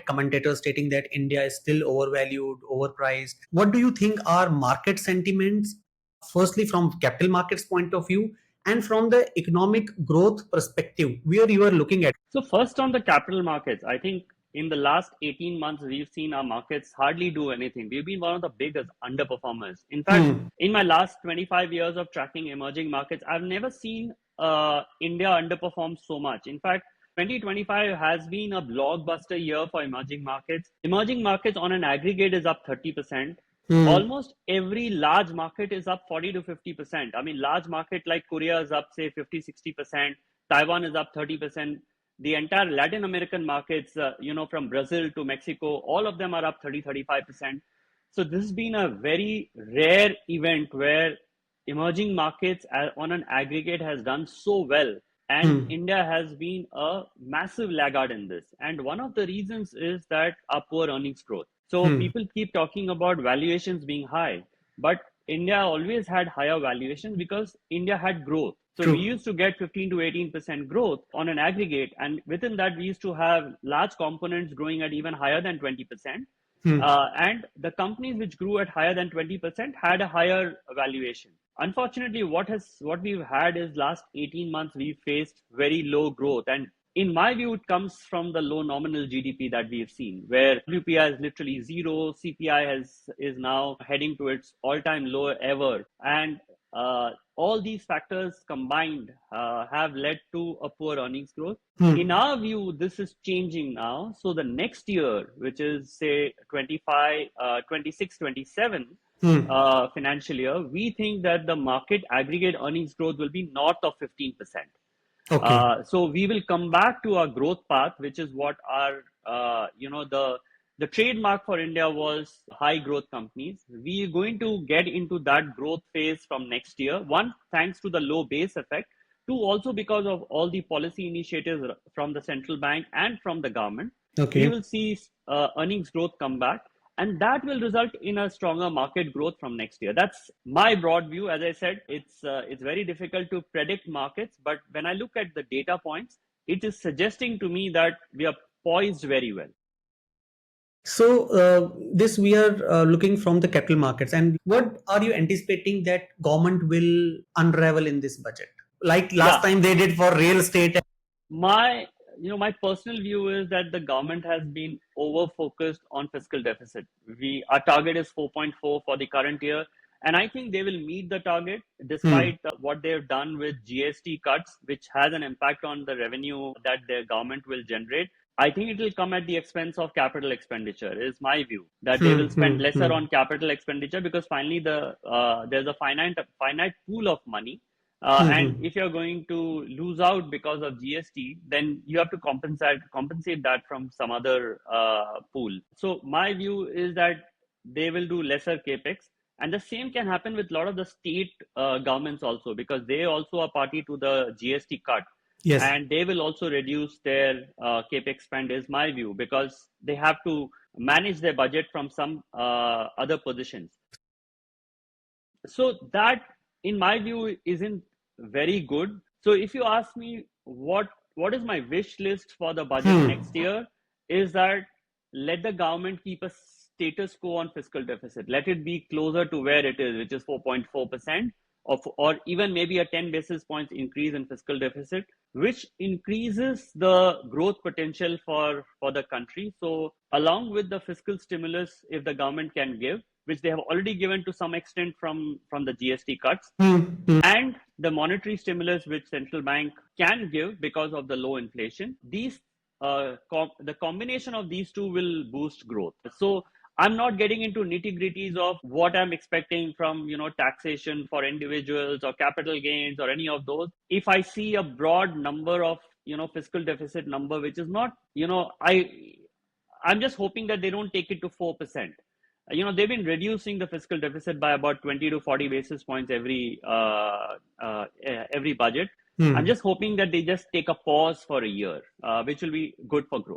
commentators stating that India is still overvalued, overpriced. What do you think are market sentiments, firstly from capital markets point of view and from the economic growth perspective, where you are looking at? So first on the capital markets, I think in the last 18 months, we've seen our markets hardly do anything. We've been one of the biggest underperformers. In fact, in my last 25 years of tracking emerging markets, I've never seen India underperform so much. In fact, 2025 has been a blockbuster year for emerging markets. Emerging markets on an aggregate is up 30%. Almost every large market is up 40 to 50%. I mean, large market like Korea is up, say, 50, 60%. Taiwan is up 30%. The entire Latin American markets, from Brazil to Mexico, all of them are up 30, 35%. So this has been a very rare event where emerging markets on an aggregate has done so well. And India has been a massive laggard in this. And one of the reasons is that our poor earnings growth. So people keep talking about valuations being high, but India always had higher valuations because India had growth. So we used to get 15 to 18% growth on an aggregate. And within that, we used to have large components growing at even higher than 20%. And the companies which grew at higher than 20% had a higher valuation. Unfortunately, what we've had is last 18 months, we've faced very low growth. And in my view, it comes from the low nominal GDP that we've seen, where WPI is literally zero, CPI is now heading to its all-time low ever. And all these factors combined have led to a poor earnings growth. In our view, this is changing now. So the next year, which is say 26, 27 financial year, we think that the market aggregate earnings growth will be north of 15%. Okay. So we will come back to our growth path, which is what our, the trademark for India was high growth companies. We are going to get into that growth phase from next year. One, thanks to the low base effect. Two, also because of all the policy initiatives from the central bank and from the government. Okay. We will see earnings growth come back. And that will result in a stronger market growth from next year. That's my broad view. As I said, it's very difficult to predict markets. But when I look at the data points, it is suggesting to me that we are poised very well. So this we are looking from the capital markets. And what are you anticipating that government will unravel in this budget? Like last time they did for real estate. My personal view is that the government has been over focused on fiscal deficit. Our target is 4.4 for the current year. And I think they will meet the target despite what they've done with GST cuts, which has an impact on the revenue that their government will generate. I think it will come at the expense of capital expenditure, is my view, that they will spend lesser on capital expenditure because finally there's a finite pool of money. And if you're going to lose out because of GST, then you have to compensate that from some other pool. So my view is that they will do lesser capex. And the same can happen with a lot of the state governments also, because they also are party to the GST cut. Yes. And they will also reduce their capex spend, is my view, because they have to manage their budget from some other positions. So that, in my view, isn't very good. So if you ask me what is my wish list for the budget next year, is that let the government keep a status quo on fiscal deficit. Let it be closer to where it is, which is 4.4%, or even maybe a 10 basis points increase in fiscal deficit, which increases the growth potential for the country. So along with the fiscal stimulus, if the government can give, which they have already given to some extent from the GST cuts, and the monetary stimulus which central bank can give because of the low inflation, these the combination of these two will boost growth. So I'm not getting into nitty-gritties of what I'm expecting from taxation for individuals or capital gains or any of those. If I see a broad number of fiscal deficit number, which is not I'm just hoping that they don't take it to 4%. They've been reducing the fiscal deficit by about 20 to 40 basis points every budget. I'm just hoping that they just take a pause for a year, which will be good for growth.